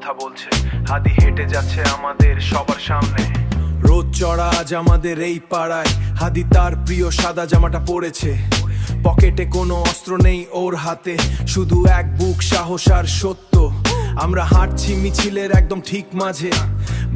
কথা বলছে। হাদি হেঁটে যাচ্ছে আমাদের সবার সামনে। রোদ চড়া আজ আমাদের এই পাড়ায়। হাদি তার প্রিয় সাদা জামাটা পরেছে। পকেটে কোনো অস্ত্র নেই ওর হাতে, শুধু এক বুক সাহস আর সত্য। আমরা হাঁটছি মিছিলের একদম ঠিক মাঝে।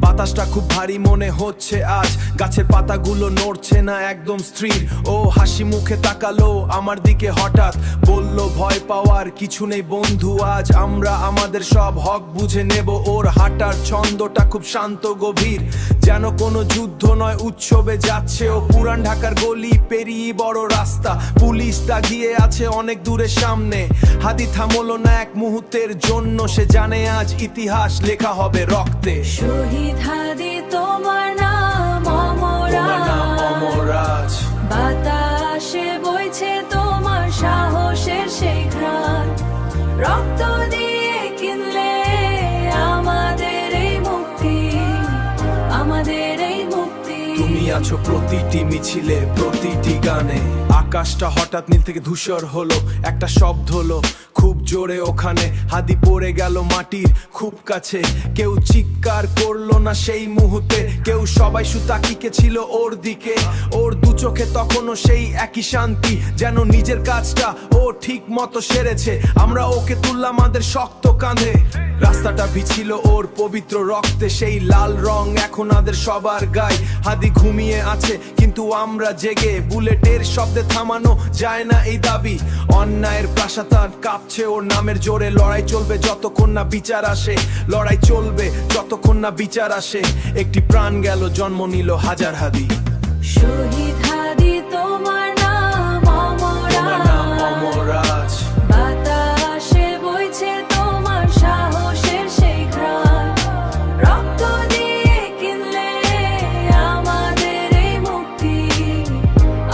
বাতাসটা খুব ভারী মনে হচ্ছে আজ। গাছের পাতাগুলো নড়ছে না, একদম স্থির। ও হাসি মুখে তাকালো আমার দিকে হঠাৎ, বলল ভয় পাওয়ার কিছু নেই বন্ধু, আজ আমরা আমাদের সব হক বুঝে নেব। ওর হাঁটার ছন্দটা খুব শান্ত গভীর, যেন কোনো যুদ্ধ নয় উৎসবে যাচ্ছে ও। পুরান ঢাকার গলি পেরিয়ে বড় রাস্তা, পুলিশ দাগিয়ে আছে অনেক দূরে সামনে। হাদি থামলো না এক মুহূর্তের জন্য, সে জানে আজ ইতিহাস লেখা হবে রক্তে। শহীদ হাদি তোমার নাম অমরাজ, বাতাসে বইছে তোমার সাহসের সেই ঘ্রাণ। রক্ত দিয়ে কিনলে আমাদের এই মুক্তি, আমাদের এই মুক্তি। তুমি আছো প্রতিটি মিছিলে, প্রতিটি গানে। আকাশটা হঠাৎ নীল থেকে ধূসর হলো, একটা শব্দ হলো খুব জোরে ওখানে। হাদি পড়ে গেল মাটির খুব কাছে। কেউ চিৎকার করলো না সেই মুহূর্তে, কেউ সবাই শুধু তাকিয়ে ছিল ওর দিকে। ওর দু চোখে তখনও সেই একই শান্তি, যেন নিজের কাজটা ও ঠিক মতো সেরেছে। আমরা ওকে তুললাম আমাদের শক্ত কাঁধে। রাস্তাটা ভিছিল ওর পবিত্র রক্তে, সেই লাল রং এখন আমাদের সবার গায়ে। হাদি ঘুমিয়ে আছে কিন্তু আমরা জেগে, বুলেটের শব্দে থামানো যায় না এই দাবি। অন্যায়ের প্রাসাদ কাঁপছে ওর নামের জোরে। লড়াই চলবে যতক্ষণ না বিচার আসে, লড়াই চলবে যতক্ষণ না বিচার আসে। একটি প্রাণ গেল, জন্ম নিল হাজার হাদি। শহীদ হাদি তোমার নাম অমরাজ, বাতাসে বইছে তোমার সাহসের সেই ঘ্রাণ। রক্ত দিয়ে কিনলে আমাদের এই মুক্তি,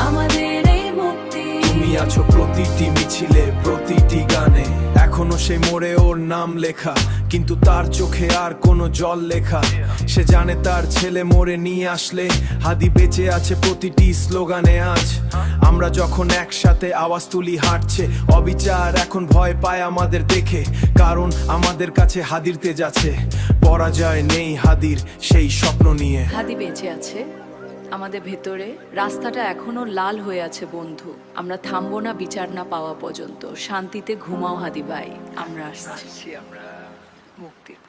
আমাদের এই মুক্তি। তুমি আছো প্রতিটি মিছিলে, প্রতিটি গানে। এখনো সেই মোড়ে ওর নাম লেখা, কিন্তু তার চোখে আর কোনো জল লেখা। সে জানে তার ছেলে মোড়ে নিয়ে আসলে হাদি বেঁচে আছে প্রতিটি স্লোগানে। আজ আমরা যখন একসাথে আওয়াজ তুলি হাঁটছে অবিচার এখন ভয় পায় আমাদের দেখে, কারণ আমাদের কাছে হাদির তেজ আছে। পরাজয় নেই হাদির সেই স্বপ্ন নিয়ে। হাদি বেঁচে আছে আমাদের ভেতরে। রাস্তাটা এখনো লাল হয়ে আছে বন্ধু, আমরা থামবো না বিচার না পাওয়া পর্যন্ত। শান্তিতে ঘুমাও হাদি ভাই, আমরা আসছি, আমরা মুক্তির